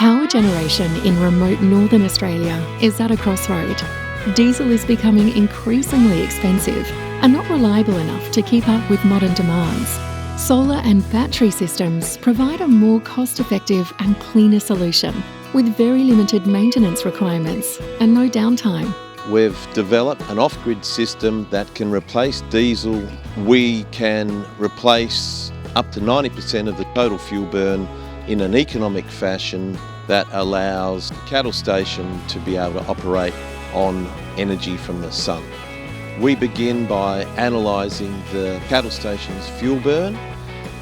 Power generation in remote northern Australia is at a crossroad. Diesel is becoming increasingly expensive and not reliable enough to keep up with modern demands. Solar and battery systems provide a more cost-effective and cleaner solution with very limited maintenance requirements and no downtime. We've developed an off-grid system that can replace diesel. We can replace up to 90% of the total fuel burn in an economic fashion that allows the cattle station to be able to operate on energy from the sun. We begin by analysing the cattle station's fuel burn,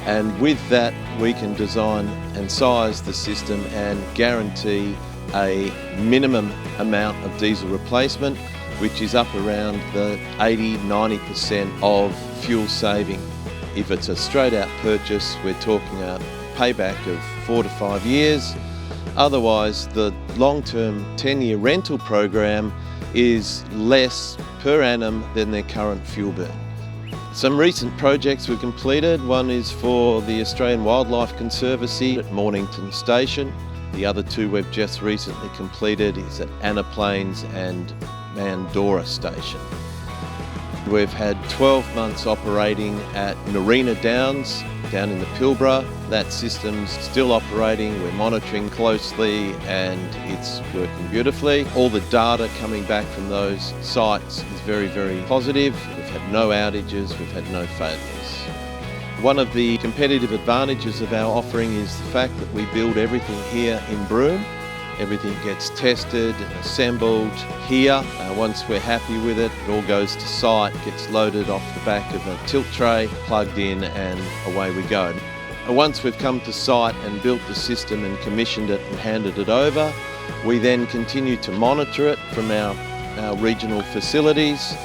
and with that we can design and size the system and guarantee a minimum amount of diesel replacement, which is up around the 80-90% of fuel saving. If it's a straight out purchase, we're talking a payback of 4 to 5 years. Otherwise, the long-term 10-year rental program is less per annum than their current fuel burn. Some recent projects were completed. One is for the Australian Wildlife Conservancy at Mornington Station. The other two we've just recently completed is at Anna Plains and Mandora Station. We've had 12 months operating at Noreena Downs down in the Pilbara. That system's still operating, we're monitoring closely and it's working beautifully. All the data coming back from those sites is very, very positive. We've had no outages, we've had no failures. One of the competitive advantages of our offering is the fact that we build everything here in Broome. Everything gets tested and assembled here. Once we're happy with it, it all goes to site, gets loaded off the back of a tilt tray, plugged in and away we go. Once we've come to site and built the system and commissioned it and handed it over, we then continue to monitor it from our regional facilities,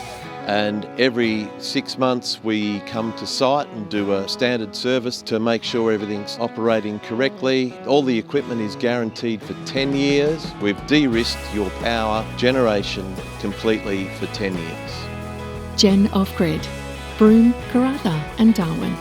and every 6 months we come to site and do a standard service to make sure everything's operating correctly. All the equipment is guaranteed for 10 years. We've de-risked your power generation completely for 10 years. GenOffGrid, Broome, Karratha and Darwin.